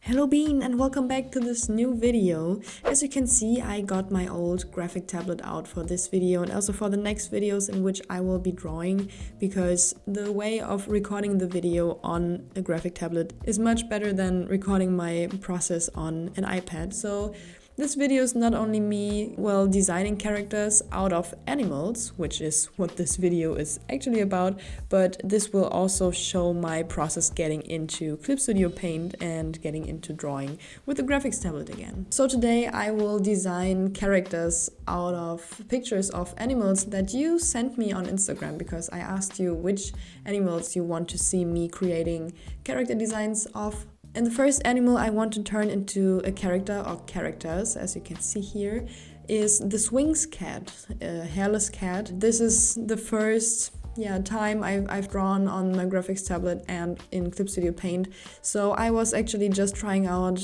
Hello Bean and welcome back to this new video. As you can see, I got my old graphic tablet out for this video and also for the next videos in which I will be drawing, because the way of recording the video on a graphic tablet is much better than recording my process on an iPad. So this video is not only me, designing characters out of animals, which is what this video is actually about, but this will also show my process getting into Clip Studio Paint and getting into drawing with the graphics tablet again. So today I will design characters out of pictures of animals that you sent me on Instagram, because I asked you which animals you want to see me creating character designs of. And the first animal I want to turn into a character or characters, as you can see here, is the Sphynx Cat, a hairless cat. This is the first time I've drawn on my graphics tablet and in Clip Studio Paint. So I was actually just trying out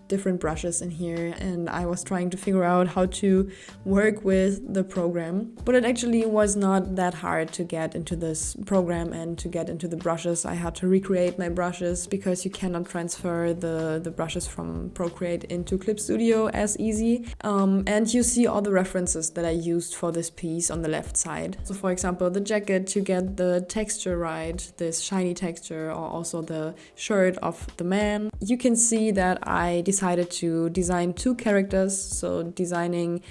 different brushes in here, and I was trying to figure out how to work with the program. But it actually was not that hard to get into this program and to get into the brushes. I had to recreate my brushes because you cannot transfer the brushes from Procreate into Clip Studio as easy. And you see all the references that I used for this piece on the left side. So for example, the jacket, to get the texture right, this shiny texture, or also the shirt of the man. You can see that I decided to design two characters, so designing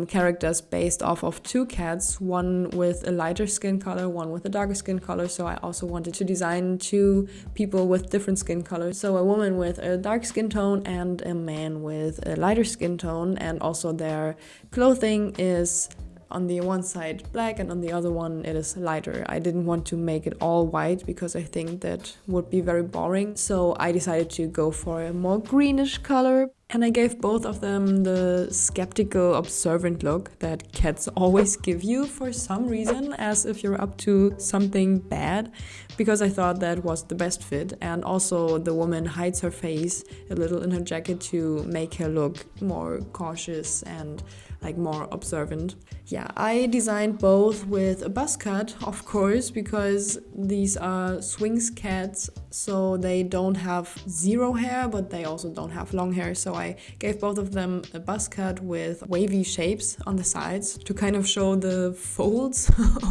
characters based off of two cats, one with a lighter skin color, one with a darker skin color. So I also wanted to design two people with different skin colors, so a woman with a dark skin tone and a man with a lighter skin tone, and also their clothing is on the one side black and on the other one it is lighter. I didn't want to make it all white because I think that would be very boring, so I decided to go for a more greenish color. And I gave both of them the skeptical, observant look that cats always give you for some reason, as if you're up to something bad, because I thought that was the best fit. And also the woman hides her face a little in her jacket to make her look more cautious and like more observant. Yeah, I designed both with a buzz cut, of course, because these are Sphynx cats, so they don't have zero hair, but they also don't have long hair. So I gave both of them a buzz cut with wavy shapes on the sides to kind of show the folds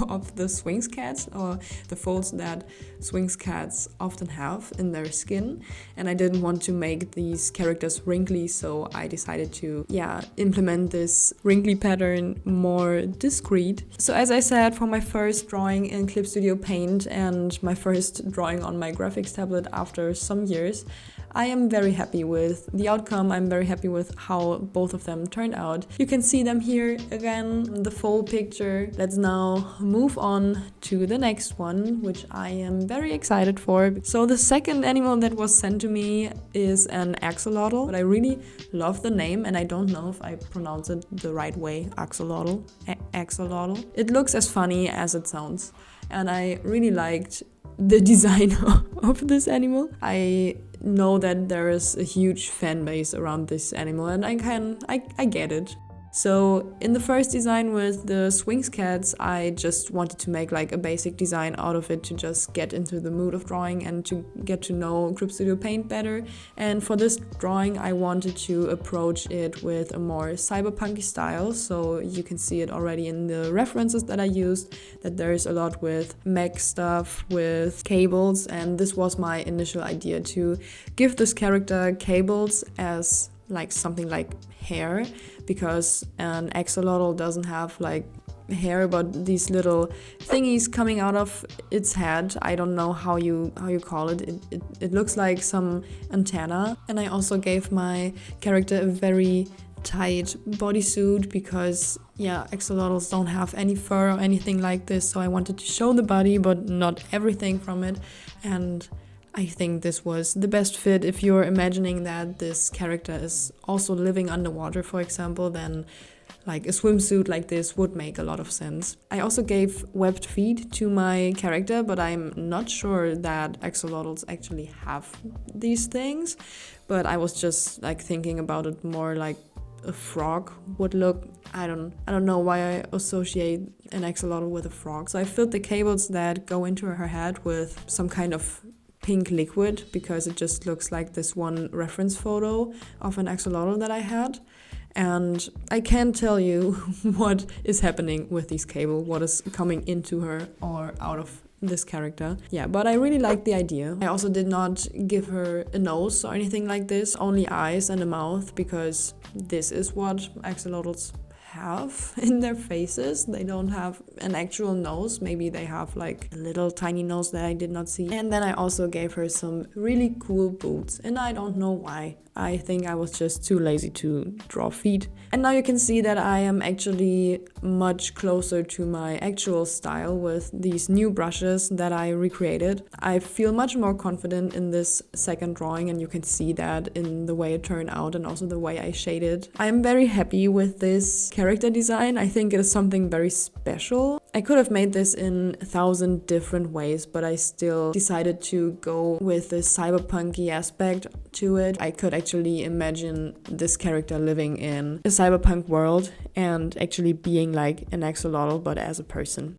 of the Sphynx cats, or the folds that Sphynx cats often have in their skin. And I didn't want to make these characters wrinkly, so I decided to implement this wrinkly pattern more discreet. So as I said, for my first drawing in Clip Studio Paint and my first drawing on my graphics tablet after some years, I am very happy with the outcome. I'm very happy with how both of them turned out. You can see them here again, the full picture. Let's now move on to the next one, which I am very excited for. So the second animal that was sent to me is an axolotl, but I really love the name and I don't know if I pronounce it the right way. Axolotl. Axolotl. It looks as funny as it sounds, and I really liked the design of this animal. I know that there is a huge fan base around this animal, and I get it. So in the first design with the Sphynx cats, I just wanted to make like a basic design out of it to just get into the mood of drawing and to get to know Clip Studio Paint better. And for this drawing, I wanted to approach it with a more cyberpunk style. So you can see it already in the references that I used, that there's a lot with mech stuff, with cables. And this was my initial idea, to give this character cables as like something like hair, because an axolotl doesn't have like hair but these little thingies coming out of its head. I don't know how you call it. It looks like some antenna. And I also gave my character a very tight bodysuit because axolotls don't have any fur or anything like this, so I wanted to show the body but not everything from it. And I think this was the best fit. If you're imagining that this character is also living underwater, for example, then like a swimsuit like this would make a lot of sense. I also gave webbed feet to my character, but I'm not sure that axolotls actually have these things. But I was just like thinking about it more like a frog would look. I don't know why I associate an axolotl with a frog. So I filled the cables that go into her head with some kind of pink liquid because it just looks like this one reference photo of an axolotl that I had. And I can't tell you what is happening with this cable, what is coming into her or out of this character. Yeah, but I really like the idea. I also did not give her a nose or anything like this, only eyes and a mouth, because this is what axolotls have in their faces. They don't have an actual nose. Maybe they have like a little tiny nose that I did not see. And then I also gave her some really cool boots, and I don't know why. I think I was just too lazy to draw feet. And now you can see that I am actually much closer to my actual style with these new brushes that I recreated. I feel much more confident in this second drawing, and you can see that in the way it turned out and also the way I shaded. I am very happy with this character design. I think it is something very special. I could have made this in 1,000 different ways, but I still decided to go with the cyberpunky aspect to it. I could actually imagine this character living in a cyberpunk world and actually being like an axolotl, but as a person.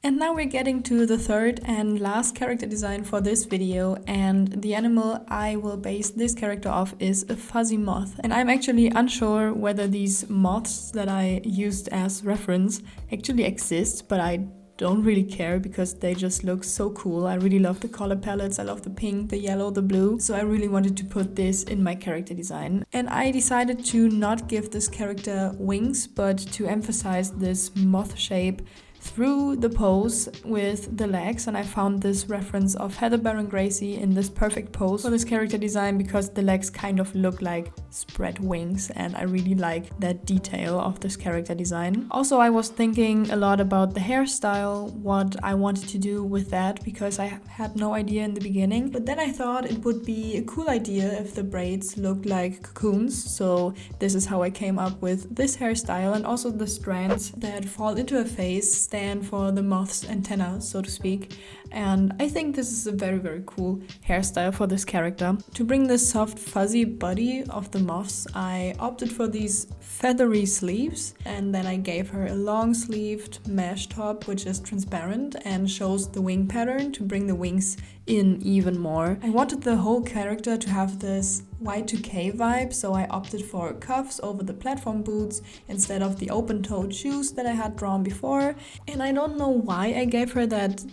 And now we're getting to the third and last character design for this video, and the animal I will base this character off is a fuzzy moth. And I'm actually unsure whether these moths that I used as reference actually exist, but I don't really care because they just look so cool. I really love the color palettes. I love the pink, the yellow, the blue. So I really wanted to put this in my character design. And I decided to not give this character wings, but to emphasize this moth shape through the pose with the legs. And I found this reference of Heather Baron Gracie in this perfect pose for this character design because the legs kind of look like spread wings, and I really like that detail of this character design. Also, I was thinking a lot about the hairstyle, what I wanted to do with that, because I had no idea in the beginning, but then I thought it would be a cool idea if the braids looked like cocoons. So this is how I came up with this hairstyle, and also the strands that fall into her face stand for the moth's antenna, so to speak. And I think this is a very, very cool hairstyle for this character. To bring this soft fuzzy body of the moths, I opted for these feathery sleeves, and then I gave her a long sleeved mesh top which is transparent and shows the wing pattern to bring the wings in even more. I wanted the whole character to have this Y2K vibe, so I opted for cuffs over the platform boots instead of the open-toed shoes that I had drawn before. And I don't know why I gave her that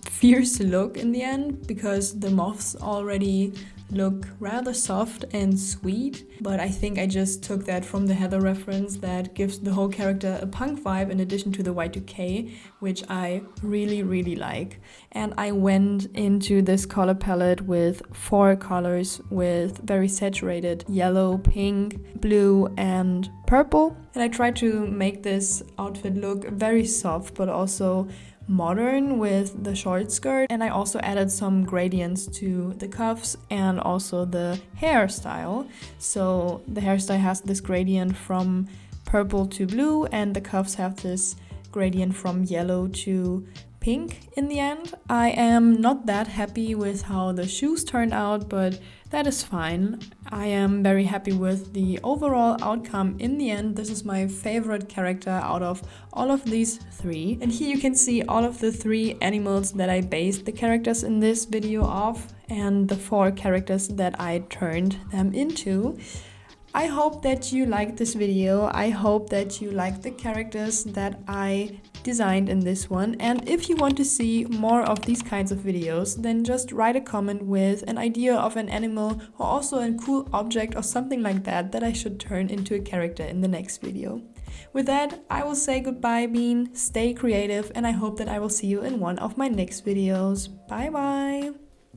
fierce look in the end, because the moths already look rather soft and sweet, but I think I just took that from the Heather reference that gives the whole character a punk vibe in addition to the Y2K, which I really, really like. And I went into this color palette with 4 colors with very saturated yellow, pink, blue and purple. And I tried to make this outfit look very soft but also modern with the short skirt, and I also added some gradients to the cuffs and also the hairstyle. So the hairstyle has this gradient from purple to blue, and the cuffs have this gradient from yellow to pink in the end. I am not that happy with how the shoes turned out, but that is fine. I am very happy with the overall outcome in the end. This is my favorite character out of all of these 3. And here you can see all of the 3 animals that I based the characters in this video off, and the 4 characters that I turned them into. I hope that you liked this video. I hope that you liked the characters that I designed in this one. And if you want to see more of these kinds of videos, then just write a comment with an idea of an animal or also a cool object or something like that that I should turn into a character in the next video. With that, I will say goodbye, Bean. Stay creative, and I hope that I will see you in one of my next videos. Bye bye!